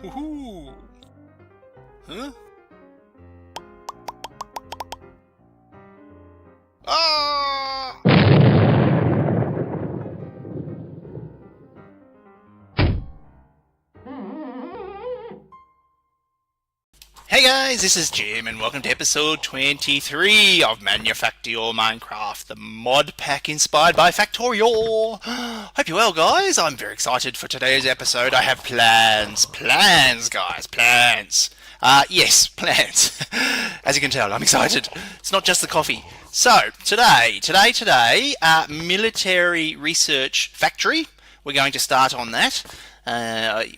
Woohoo! Huh? Ah! Hey guys, this is Jim and welcome to episode 23 of Manufactio Minecraft, the mod pack inspired by Factorio. Hope you're well guys, I'm very excited for today's episode. I have plans guys, plans. Yes, plans. As you can tell, I'm excited. It's not just the coffee. So, today, military research factory. We're going to start on that.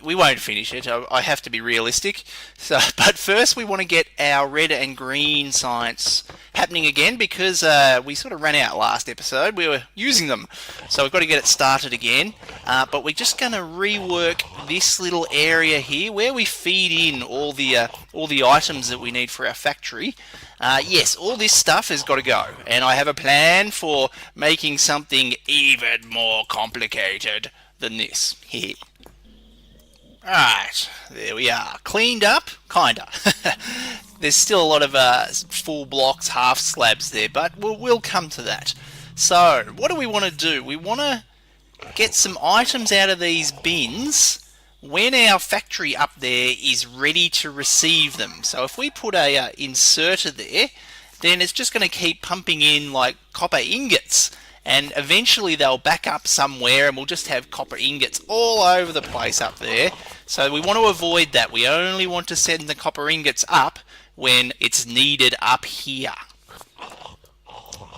We won't finish it. I have to be realistic. But first we want to get our red and green science happening again because we sort of ran out last episode. We were using them, so we've got to get it started again. But we're just going to rework this little area here where we feed in all the items that we need for our factory. Yes, all this stuff has got to go, and I have a plan for making something even more complicated than this. Here. Right, there we are. Cleaned up, kinda. There's still a lot of full blocks, half slabs there, but we'll come to that. So, what do we want to do? We want to get some items out of these bins when our factory up there is ready to receive them. So if we put a inserter there, then it's just going to keep pumping in like copper ingots. And eventually they'll back up somewhere and we'll just have copper ingots all over the place up there. So we want to avoid that. We only want to send the copper ingots up when it's needed up here.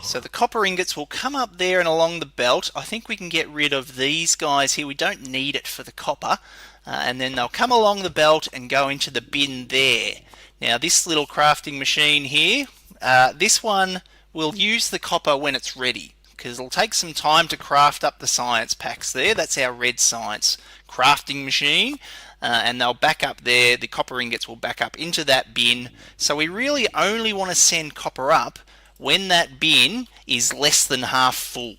So the copper ingots will come up there and along the belt. I think we can get rid of these guys here. We don't need it for the copper. And then they'll come along the belt and go into the bin there. Now this little crafting machine here, this one will use the copper when it's ready, because it'll take some time to craft up the science packs there. That's our red science crafting machine, and they'll back up there. The copper ingots will back up into that bin. So we really only want to send copper up when that bin is less than half full.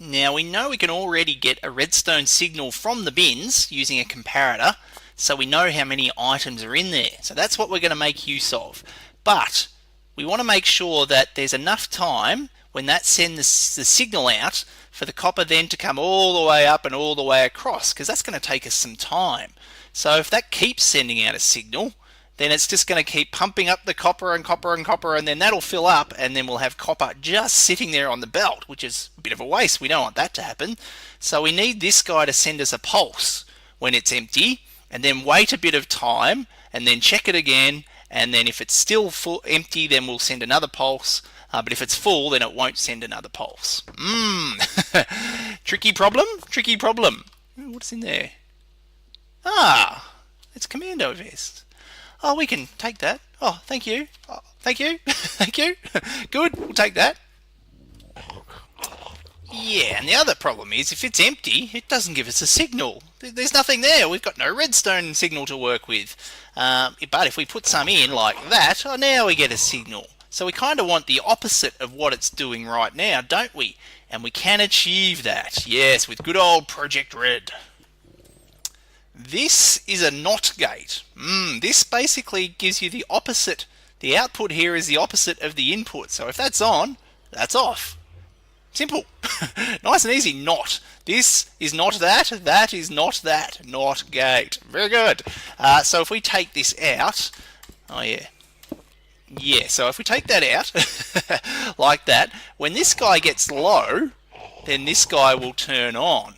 Now we know we can already get a redstone signal from the bins using a comparator, so we know how many items are in there. So that's what we're going to make use of. But we want to make sure that there's enough time when that sends the signal out for the copper then to come all the way up and all the way across, because that's going to take us some time. So if that keeps sending out a signal, then it's just going to keep pumping up the copper and copper and copper, and then that'll fill up, and then we'll have copper just sitting there on the belt, which is a bit of a waste. We don't want that to happen. So we need this guy to send us a pulse when it's empty, and then wait a bit of time, and then check it again, and then if it's still empty, then we'll send another pulse. But if it's full, then it won't send another pulse. Tricky problem? Tricky problem. What's in there? Ah, it's commando vest. Oh, we can take that. Oh, thank you. Oh, thank you. Thank you. Good, we'll take that. Yeah, and the other problem is if it's empty, it doesn't give us a signal. There's nothing there. We've got no redstone signal to work with. But if we put some in like that, oh, now we get a signal. So we kind of want the opposite of what it's doing right now, don't we? And we can achieve that, yes, with good old Project Red. This is a NOT gate. This basically gives you the opposite. The output here is the opposite of the input. So if that's on, that's off. Simple. Nice and easy, NOT. This is not that, that is not that. NOT gate. Very good. So if we take this out, oh yeah. Yeah, so if we take that out, like that, when this guy gets low, then this guy will turn on.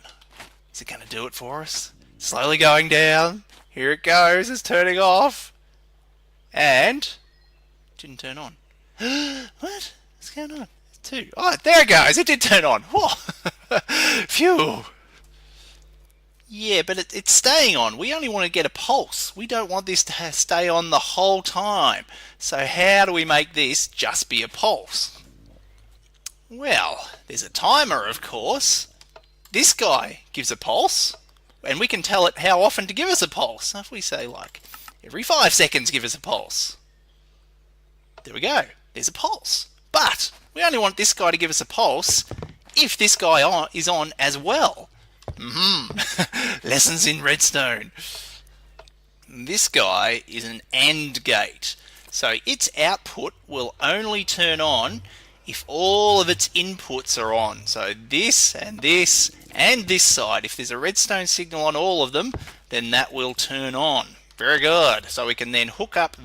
Is it going to do it for us? Slowly going down. Here it goes, it's turning off. And it didn't turn on. What? What's going on? Oh, there it goes, it did turn on. Phew. Yeah, but it's staying on. We only want to get a pulse. We don't want this to stay on the whole time. So how do we make this just be a pulse? Well, there's a timer, of course. This guy gives a pulse, and we can tell it how often to give us a pulse. So if we say, like, every 5 seconds give us a pulse. There we go. There's a pulse. But we only want this guy to give us a pulse if this guy is on as well. Lessons in Redstone. This guy is an AND gate. So its output will only turn on if all of its inputs are on. So this and this and this side. If there's a redstone signal on all of them, then that will turn on. Very good. So we can then hook up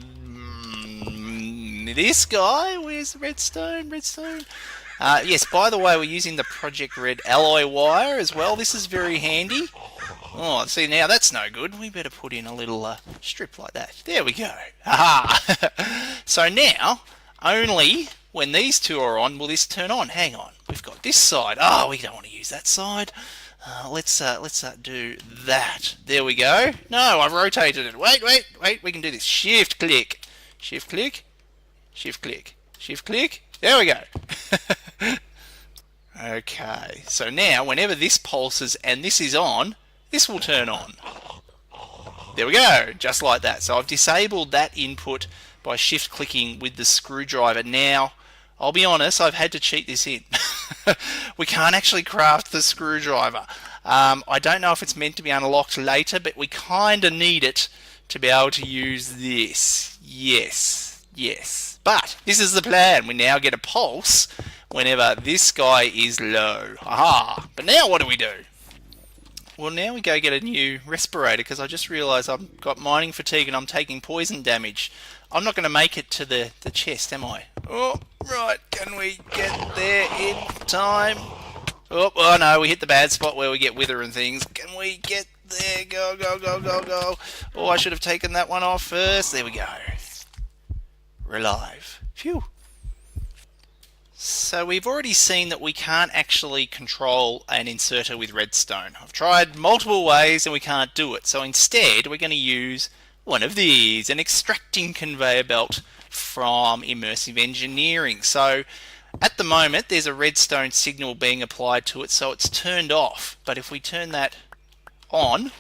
this guy. Where's the redstone? Redstone. Yes, by the way, we're using the Project Red alloy wire as well. This is very handy. Oh, see, now that's no good. We better put in a little strip like that. There we go. Aha! So now, only when these two are on will this turn on. Hang on, we've got this side. Oh, we don't want to use that side. Let's do that. There we go. No, I've rotated it. Wait. We can do this. Shift click. Shift click. Shift click. Shift click. There we go. Okay, so now whenever this pulses and this is on, this will turn on. There we go, just like that. So I've disabled that input by shift clicking with the screwdriver. Now, I'll be honest, I've had to cheat this in. We can't actually craft the screwdriver. I don't know if it's meant to be unlocked later, but we kind of need it to be able to use this. Yes. But this is the plan. We now get a pulse whenever this guy is low. Aha! But now what do we do? Well, now we go get a new respirator because I just realised I've got mining fatigue and I'm taking poison damage. I'm not going to make it to the chest, am I? Oh, right. Can we get there in time? Oh no, we hit the bad spot where we get wither and things. Can we get there? Go. Oh, I should have taken that one off first. There we go. We're alive. Phew. So we've already seen that we can't actually control an inserter with redstone. I've tried multiple ways and we can't do it. So instead we're going to use one of these, an extracting conveyor belt from immersive engineering. So at the moment there's a redstone signal being applied to it, so it's turned off. But if we turn that on,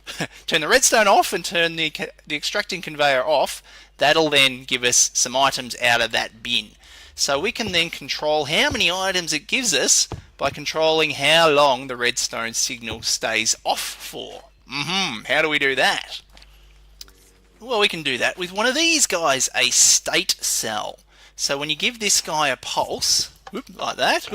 turn the redstone off and turn the extracting conveyor off, that'll then give us some items out of that bin. So we can then control how many items it gives us by controlling how long the redstone signal stays off for. How do we do that? Well, we can do that with one of these guys, a state cell. So when you give this guy a pulse, like that,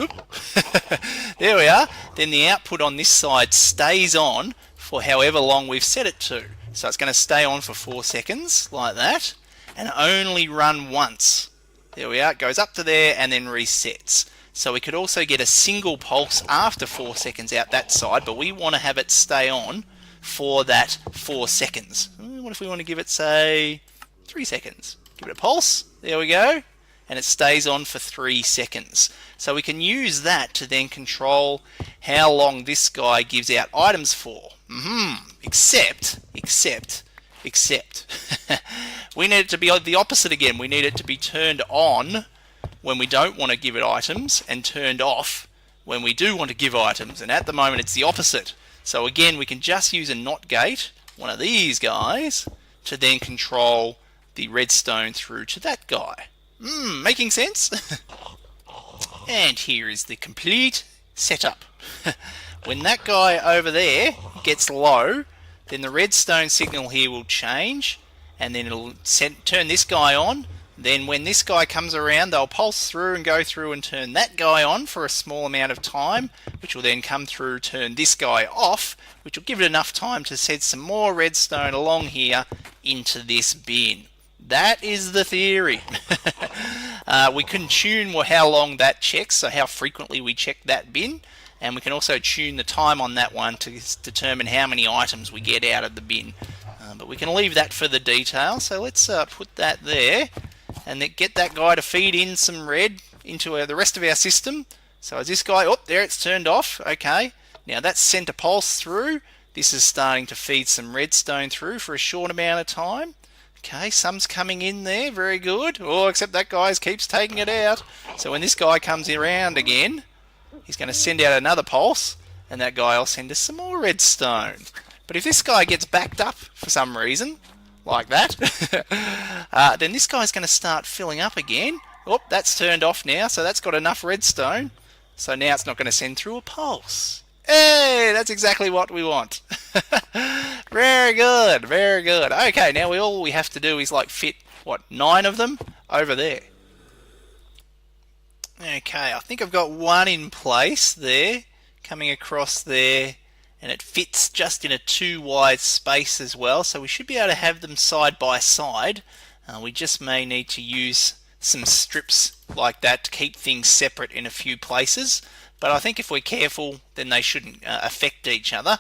there we are, then the output on this side stays on for however long we've set it to. So it's going to stay on for 4 seconds, like that, and only run once. There we are, it goes up to there and then resets. So we could also get a single pulse after 4 seconds out that side, but we want to have it stay on for that 4 seconds. What if we want to give it, say, 3 seconds? Give it a pulse, there we go, and it stays on for 3 seconds. So we can use that to then control how long this guy gives out items for. Except, we need it to be the opposite again. We need it to be turned on when we don't want to give it items and turned off when we do want to give items. And at the moment it's the opposite. So again, we can just use a NOT gate, one of these guys, to then control the redstone through to that guy. Making sense? And here is the complete setup. When that guy over there gets low, then the redstone signal here will change, and then it'll turn this guy on. Then when this guy comes around, they'll pulse through and go through and turn that guy on for a small amount of time, which will then come through, turn this guy off, which will give it enough time to send some more redstone along here into this bin. That is the theory. We can tune how long that checks, so how frequently we check that bin. And we can also tune the time on that one to determine how many items we get out of the bin. But we can leave that for the detail. So let's put that there and then get that guy to feed in some red into the rest of our system. So as this guy, there it's turned off. Okay, now that's sent a pulse through. This is starting to feed some redstone through for a short amount of time. Okay, some's coming in there, very good. Oh, except that guy keeps taking it out. So when this guy comes around again, he's going to send out another pulse, and that guy will send us some more redstone. But if this guy gets backed up for some reason, like that, then this guy's going to start filling up again. Oh, that's turned off now, so that's got enough redstone. So now it's not going to send through a pulse. Hey, that's exactly what we want. Very good, very good. Okay, now all we have to do is like fit, what, 9 of them over there. Okay, I think I've got one in place there, coming across there, and it fits just in a 2 wide space as well, so we should be able to have them side by side. We just may need to use some strips like that to keep things separate in a few places, but I think if we're careful then they shouldn't affect each other.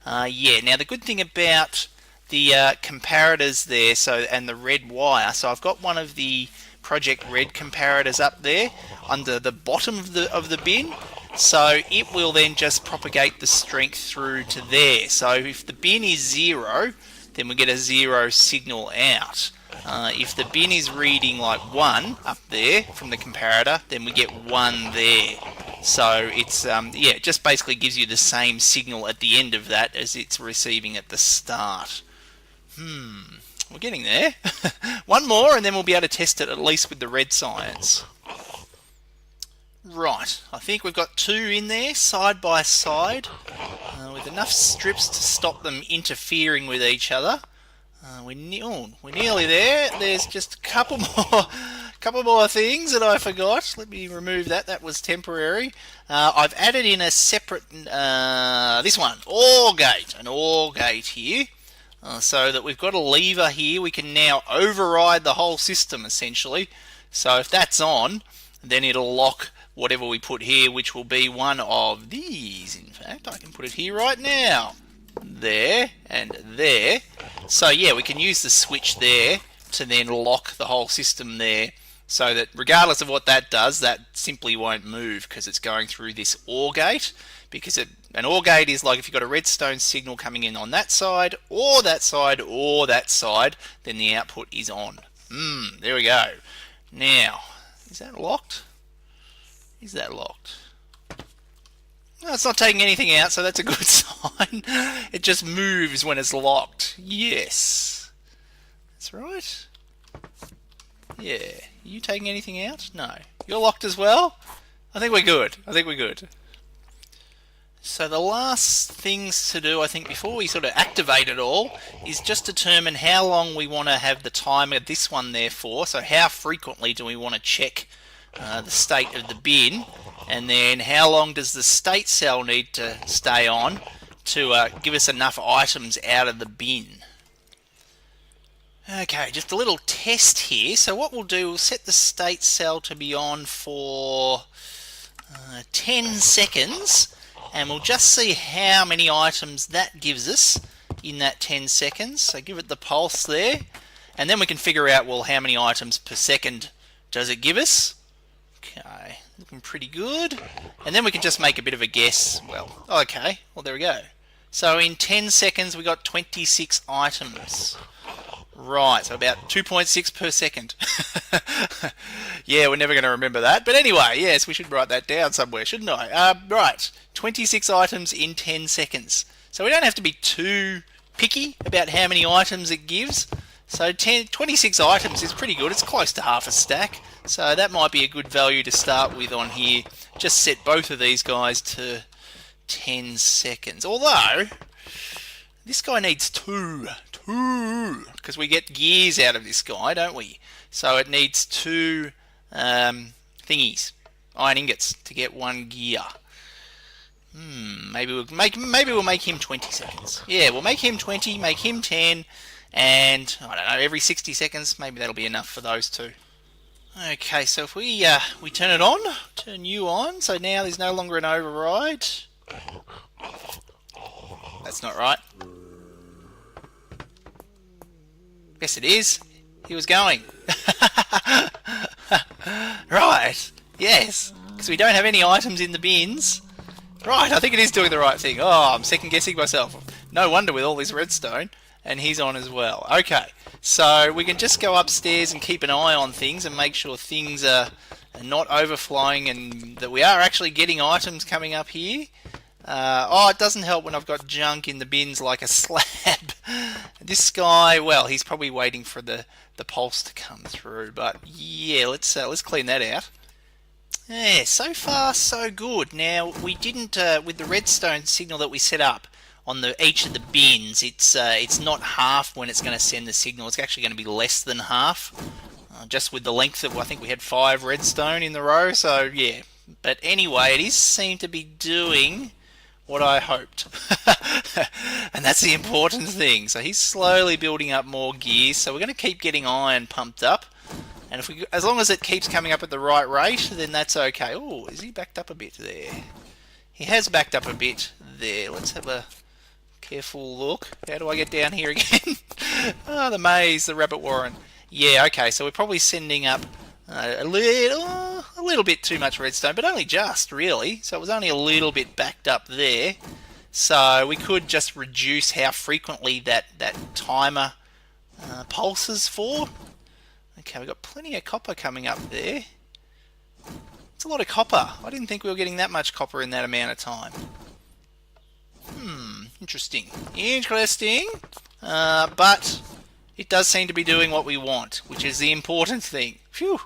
Yeah, now the good thing about the comparators there, and the red wire, so I've got one of the Project Red comparators up there under the bottom of the bin, so it will then just propagate the strength through to there. So if the bin is 0, then we get a 0 signal out. If the bin is reading like 1 up there from the comparator, then we get 1 there. So it's yeah, it just basically gives you the same signal at the end of that as it's receiving at the start. We're getting there. One more and then we'll be able to test it at least with the red science. Right, I think we've got 2 in there side by side with enough strips to stop them interfering with each other. We're nearly there. There's just a couple more things that I forgot. Let me remove that. That was temporary. I've added in a separate this one, an OR gate here, so that we've got a lever here. We can now override the whole system essentially. So if that's on, then it'll lock whatever we put here, which will be one of these. In fact, I can put it here right now. There and there. So yeah, we can use the switch there to then lock the whole system there, so that regardless of what that does, that simply won't move because it's going through this OR gate. Because an OR gate is like if you've got a redstone signal coming in on that side, or that side, or that side, then the output is on. There we go. Now, is that locked? Is that locked? No, it's not taking anything out, so that's a good sign. It just moves when it's locked. Yes. That's right. Yeah. Are you taking anything out? No. You're locked as well? I think we're good. So the last things to do, I think, before we sort of activate it all, is just determine how long we want to have the timer of this one there for. So how frequently do we want to check the state of the bin, and then how long does the state cell need to stay on to give us enough items out of the bin. Okay, just a little test here. So what we'll do, we'll set the state cell to be on for 10 seconds, and we'll just see how many items that gives us in that 10 seconds. So give it the pulse there, and then we can figure out, well, how many items per second does it give us. Okay, looking pretty good. And then we can just make a bit of a guess. Well, okay, well, there we go. So in 10 seconds we got 26 items. Right, so about 2.6 per second. Yeah, we're never going to remember that. But anyway, yes, we should write that down somewhere, shouldn't I? Right, 26 items in 10 seconds. So we don't have to be too picky about how many items it gives. So 26 items is pretty good. It's close to half a stack. So that might be a good value to start with on here. Just set both of these guys to 10 seconds. Although, this guy needs two, because we get gears out of this guy, don't we? So it needs 2 thingies, iron ingots, to get 1 gear. Maybe we'll make him 20 seconds. Yeah, we'll make him 20, make him 10, and I don't know, every 60 seconds, maybe that'll be enough for those 2. Okay, so if we turn it on, turn you on, so now there's no longer an override. That's not right. Yes, it is. He was going. Right. Yes. Because we don't have any items in the bins. Right, I think it is doing the right thing. Oh, I'm second guessing myself. No wonder with all this redstone. And he's on as well. Okay. So we can just go upstairs and keep an eye on things and make sure things are not overflowing and that we are actually getting items coming up here. Oh, it doesn't help when I've got junk in the bins like a slab. This guy, well, he's probably waiting for the pulse to come through. But yeah, let's clean that out. Yeah, so far so good. Now we didn't with the redstone signal that we set up. each of the bins, it's not half when it's going to send the signal. It's actually going to be less than half, just with the length of, I think we had 5 redstone in the row. So yeah, but anyway, it is seem to be doing what I hoped, and that's the important thing. So he's slowly building up more gears. So we're going to keep getting iron pumped up, and as long as it keeps coming up at the right rate, then that's okay. Oh, is he backed up a bit there? He has backed up a bit there. Let's have a careful look. How do I get down here again? Oh, the maze, the rabbit warren. Yeah, okay, so we're probably sending up a little bit too much redstone, but only just, really. So it was only a little bit backed up there. So we could just reduce how frequently that timer pulses for. Okay, we've got plenty of copper coming up there. It's a lot of copper. I didn't think we were getting that much copper in that amount of time. Interesting. Interesting. But it does seem to be doing what we want, which is the important thing. Phew.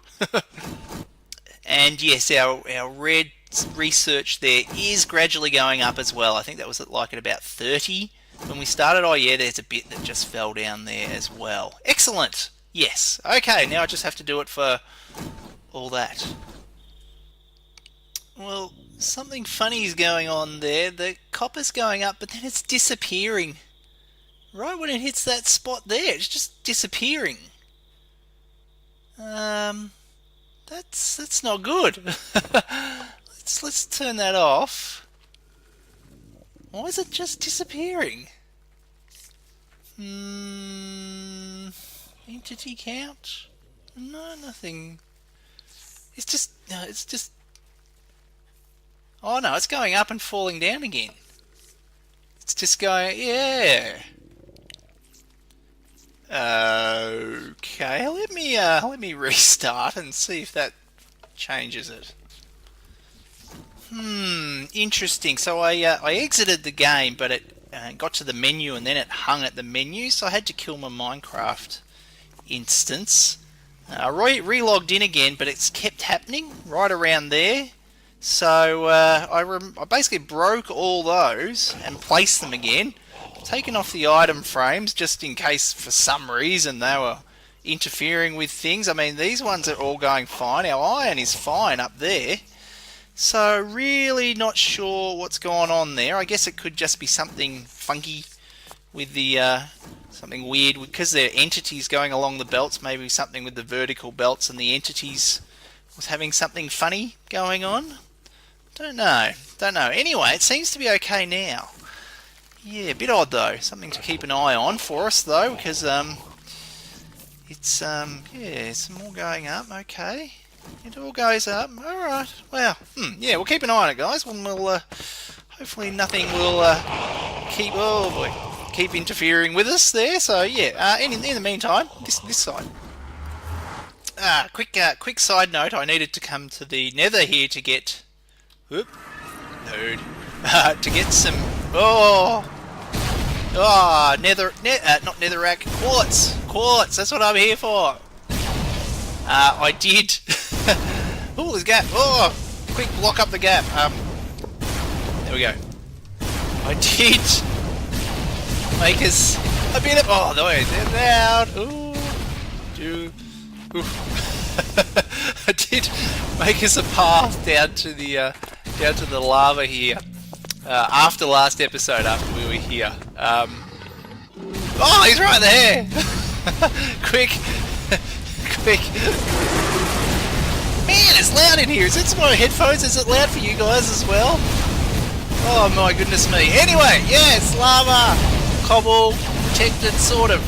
And yes, our red research there is gradually going up as well. I think that was at about 30 when we started. Oh yeah, there's a bit that just fell down there as well. Excellent. Yes. Okay, now I just have to do it for all that. Well, something funny is going on there. The copper's going up, but then it's disappearing. Right when it hits that spot there, it's just disappearing. That's not good. let's turn that off. Why is it just disappearing? Entity count? No, nothing. It's just oh no, it's going up and falling down again. It's just going, yeah. Okay, let me restart and see if that changes it. Interesting. So I exited the game, but it got to the menu and then it hung at the menu, so I had to kill my Minecraft instance. I re-logged in again, but it's kept happening right around there. So I basically broke all those and placed them again. Taken off the item frames just in case for some reason they were interfering with things. I mean, these ones are all going fine. Our iron is fine up there. So really not sure what's going on there. I guess it could just be something funky with the something weird because there are entities going along the belts. Maybe something with the vertical belts and the entities was having something funny going on. Don't know. Anyway, it seems to be okay now. Yeah, a bit odd though. Something to keep an eye on for us though, because it's yeah, some more going up. Okay, it all goes up. All right. Well, yeah, we'll keep an eye on it, guys. We'll hopefully nothing will keep interfering with us there. So yeah. In the meantime, this side. Quick side note. I needed to come to the Nether here to get. To get some not netherrack, quartz, that's what I'm here for. I did oh, there's a gap. Oh, quick, block up the gap. There we go. I did make us a bit of they're loud. I did make us a path down to the lava here after last episode, after we were here. Oh, he's right there. quick. Man, it's loud in here. Is it my headphones? Is it loud for you guys as well? Oh my goodness me. Anyway, yes, lava, cobble, protected, sort of.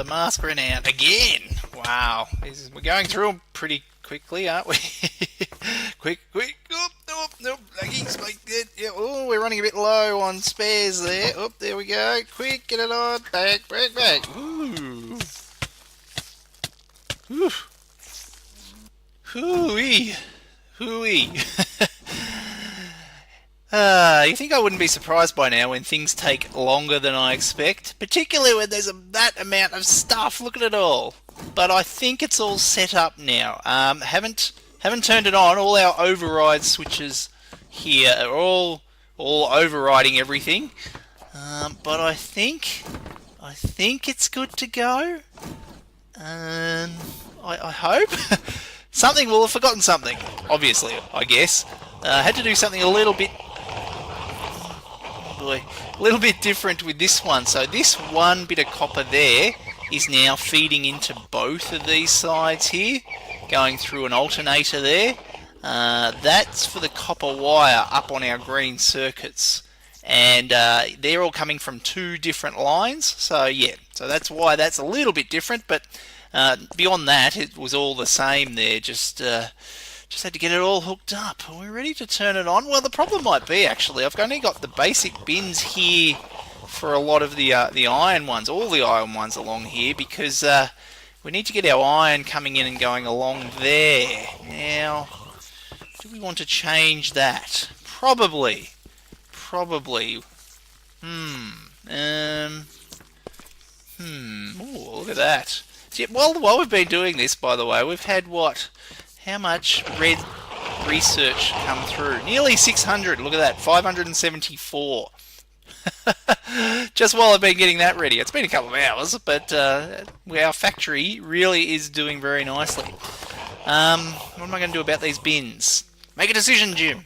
Mask ran out again. Wow, we're going through them pretty quickly, aren't we? quick. Nope. Laggies like that. Yeah. Oh, we're running a bit low on spares there. Oh, there we go. Quick, get it on. Back. Ooh. Hooey. You think I wouldn't be surprised by now when things take longer than I expect, particularly when there's that amount of stuff. Look at it all. But I think it's all set up now. Haven't turned it on. All our override switches here are all overriding everything. But I think it's good to go. I hope. Something will have forgotten something, obviously, I guess. Had to do something a little bit... boy, a little bit different with this one. So this one bit of copper there is now feeding into both of these sides here, going through an alternator there. That's for the copper wire up on our green circuits. And they're all coming from two different lines. So yeah, so that's why that's a little bit different, but beyond that, it was all the same there. Just had to get it all hooked up. Are we ready to turn it on? Well, the problem might be, actually, I've only got the basic bins here for a lot of the iron ones, all the iron ones along here, because we need to get our iron coming in and going along there. Now, do we want to change that? Probably. Oh, look at that. While we've been doing this, by the way, we've had what? How much red research come through? Nearly 600. Look at that. 574. Just while I've been getting that ready. It's been a couple of hours, but our factory really is doing very nicely. What am I going to do about these bins? Make a decision, Jim.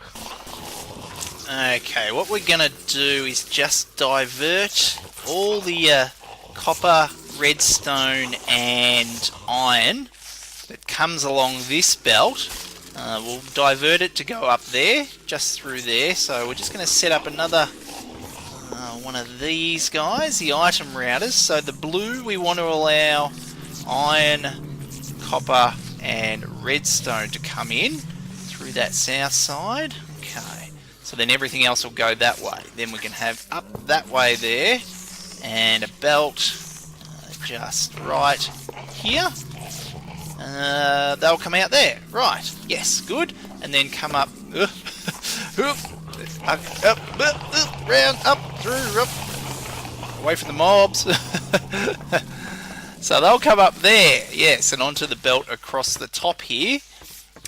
Okay, what we're going to do is just divert all the copper, redstone and iron that comes along this belt. We'll divert it to go up there, just through there. So we're just going to set up another one of these guys, the item routers. So the blue, we want to allow iron, copper and redstone to come in through that south side. Okay, so then everything else will go that way. Then we can have up that way there, and a belt just right here. They'll come out there. Right, yes, good. And then come up, round, up, through, up, away from the mobs. So they'll come up there, yes, and onto the belt across the top here.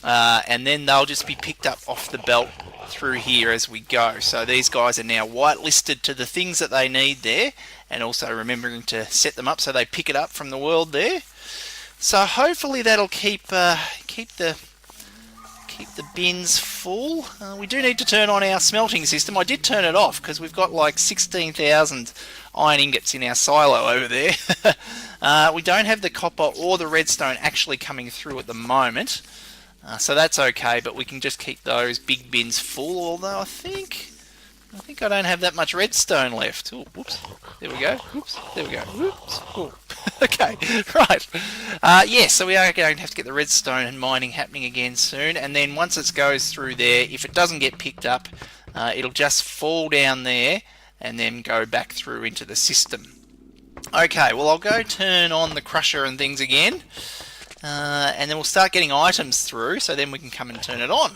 And then they'll just be picked up off the belt through here as we go. So these guys are now whitelisted to the things that they need there, and also remembering to set them up so they pick it up from the world there. So hopefully that'll keep the bins full. We do need to turn on our smelting system. I did turn it off because we've got like 16,000 iron ingots in our silo over there. We don't have the copper or the redstone actually coming through at the moment. So that's okay, but we can just keep those big bins full, although I think I don't have that much redstone left. Oh, whoops. There we go. Whoops. There we go. Whoops. Oh. Okay, right. Yes, so we are going to have to get the redstone and mining happening again soon, and then once it goes through there, if it doesn't get picked up, it'll just fall down there and then go back through into the system. Okay, well I'll go turn on the crusher and things again. And then we'll start getting items through, so then we can come and turn it on.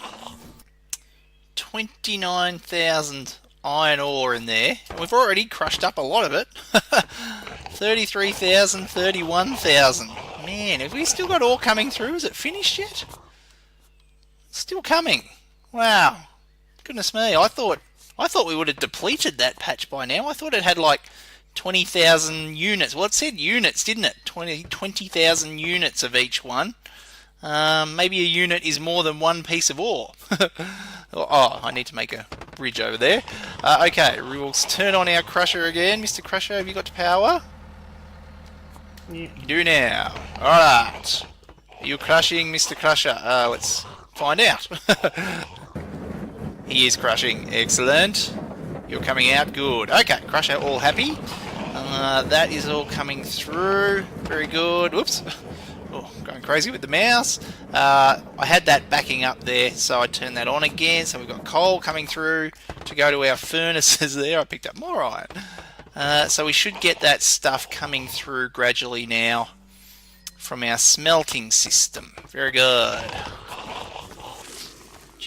29,000 iron ore in there. We've already crushed up a lot of it. 33,000, 31,000. Man, have we still got ore coming through? Is it finished yet? It's still coming. Wow. Goodness me, I thought we would have depleted that patch by now. I thought it had like 20,000 units. Well, it said units, didn't it? 20,000 units of each one. Maybe a unit is more than one piece of ore. Oh, I need to make a bridge over there. Okay, we'll turn on our crusher again. Mr. Crusher, have you got power? You do now. Alright. Are you crushing, Mr. Crusher? Let's find out. He is crushing. Excellent. You're coming out. Good. Okay, Crusher all happy. That is all coming through. Very good. Whoops. Oh, going crazy with the mouse. I had that backing up there, so I turned that on again. So we've got coal coming through to go to our furnaces there. I picked up more iron. So we should get that stuff coming through gradually now from our smelting system. Very good.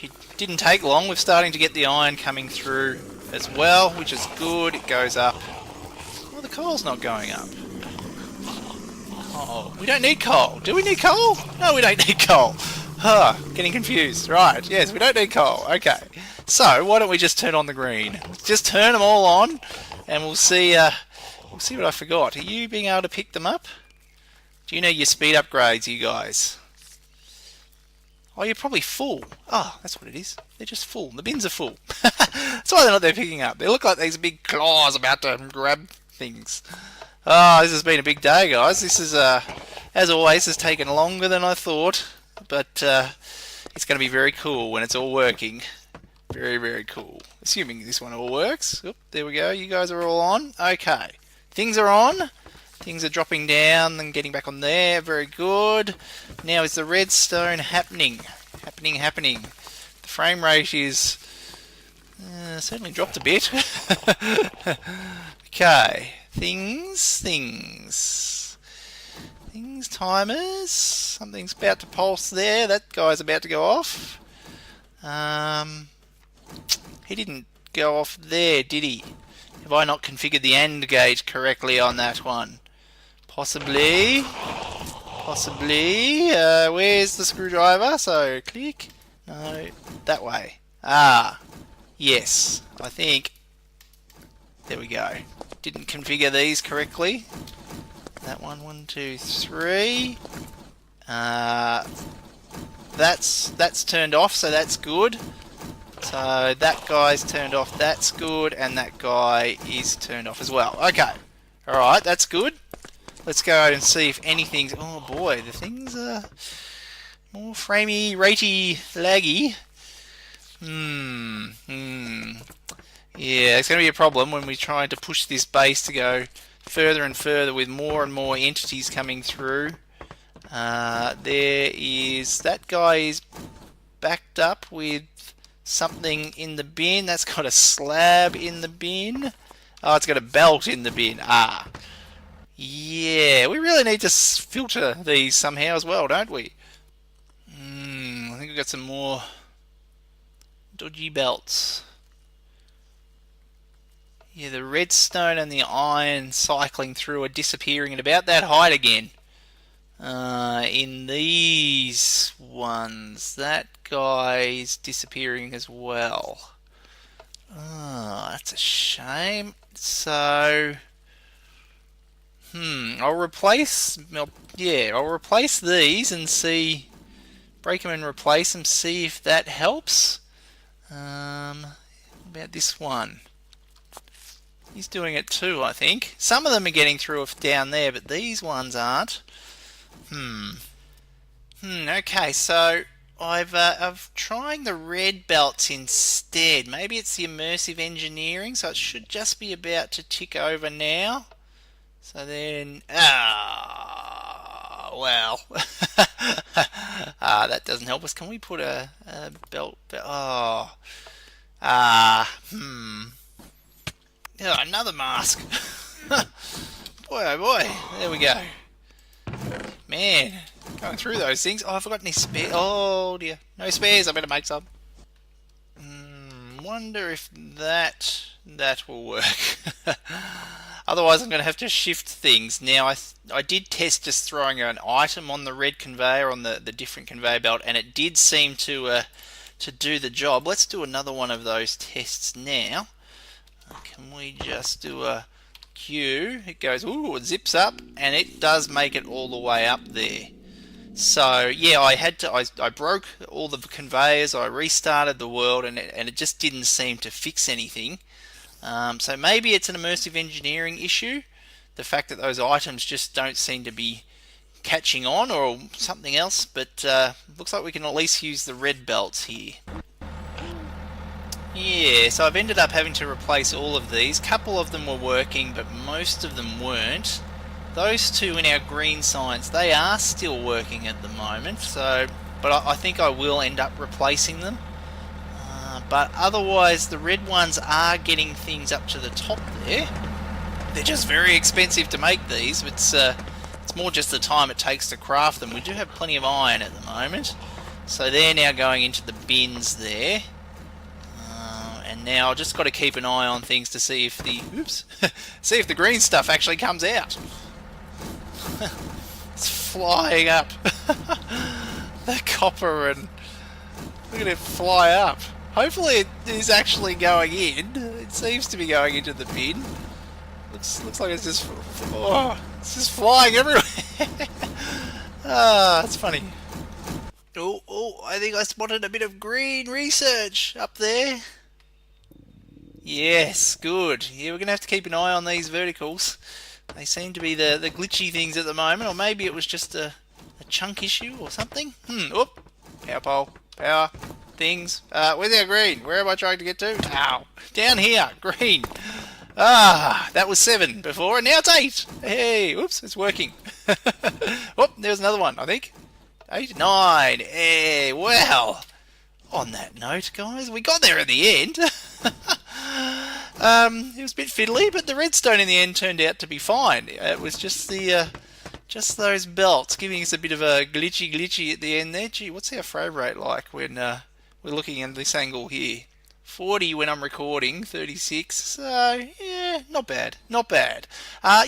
It didn't take long. We're starting to get the iron coming through as well, which is good. It goes up. Well, the coal's not going up. Oh, we don't need coal. Do we need coal? No, we don't need coal. Getting confused. Right, yes, we don't need coal. Okay. So, why don't we just turn on the green? Just turn them all on, and we'll see what I forgot. Are you being able to pick them up? Do you know your speed upgrades, you guys? Oh, you're probably full. Oh, that's what it is. They're just full. The bins are full. That's why they're not there picking up. They look like these big claws about to grab things. Oh, this has been a big day, guys. This is, as always, has taken longer than I thought, but it's going to be very cool when it's all working. Very, very cool. Assuming this one all works. Oop, there we go. You guys are all on. Okay. Things are on. Things are dropping down and getting back on there. Very good. Now is the redstone happening? Happening. The frame rate is certainly dropped a bit. Okay. Things. Timers. Something's about to pulse there. That guy's about to go off. He didn't go off there, did he? Have I not configured the AND gate correctly on that one? Possibly. Where's the screwdriver? So, click. No, that way. Ah, yes. I think. There we go. Didn't configure these correctly. That one, 1, 2, 3. That's turned off, so that's good. So that guy's turned off, that's good, and that guy is turned off as well. Okay. Alright, that's good. Let's go out and see if anything's... Oh boy, the things are more framey, ratey, laggy. Yeah, it's going to be a problem when we're trying to push this base to go further and further with more and more entities coming through. There is... That guy is backed up with something in the bin. That's got a slab in the bin. Oh, it's got a belt in the bin. Ah. Yeah, we really need to filter these somehow as well, don't we? I think we've got some more dodgy belts. Yeah, the redstone and the iron cycling through are disappearing at about that height again. In these ones, that guy's disappearing as well. Oh, that's a shame. So... I'll replace these and see, break them and replace them, see if that helps. About this one. He's doing it too, I think. Some of them are getting through down there, but these ones aren't. Okay, so I'm trying the red belts instead. Maybe it's the immersive engineering, so it should just be about to tick over now. So then, well, that doesn't help us. Can we put a belt? Oh, another mask. Boy, oh boy, there we go. Man, going through those things. Oh, I forgot any spares. Oh dear, no spares. I better make some. Wonder if that will work. Otherwise, I'm going to have to shift things. Now, I did test just throwing an item on the red conveyor, on the different conveyor belt, and it did seem to do the job. Let's do another one of those tests now. Can we just do a Q? It goes, ooh, it zips up, and it does make it all the way up there. So, yeah, I broke all the conveyors, I restarted the world, and it just didn't seem to fix anything. So maybe it's an immersive engineering issue, the fact that those items just don't seem to be catching on, or something else, but looks like we can at least use the red belts here. Yeah, so I've ended up having to replace all of these. A couple of them were working, but most of them weren't. Those two in our green signs, they are still working at the moment, so but I think I will end up replacing them. But otherwise, the red ones are getting things up to the top there. They're just very expensive to make these. It's more just the time it takes to craft them. We do have plenty of iron at the moment, so they're now going into the bins there. And now I've just got to keep an eye on things to see if the green stuff actually comes out. It's flying up. The copper, and look at it fly up. Hopefully it is actually going in. It seems to be going into the bin. Looks like it's just flying everywhere. It's funny. Oh, I think I spotted a bit of green research up there. Yes, good. Yeah, we're going to have to keep an eye on these verticals. They seem to be the glitchy things at the moment, or maybe it was just a chunk issue or something. Oop. Power pole. Power. Things. Where's our green? Where am I trying to get to? Ow. Down here. Green. That was 7 before, and now it's 8. Hey, whoops, it's working. Oh, there's another one, I think. 8, 9. Hey, well. On that note, guys, we got there at the end. It was a bit fiddly, but the redstone in the end turned out to be fine. It was just just those belts giving us a bit of a glitchy at the end there. Gee, what's our frame rate like when we're looking at this angle here? 40 when I'm recording, 36. So yeah, not bad.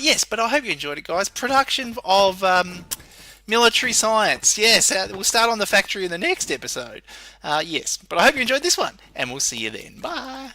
Yes, but I hope you enjoyed it, guys. Production of military science. Yes, we'll start on the factory in the next episode. Yes, but I hope you enjoyed this one, and we'll see you then. Bye.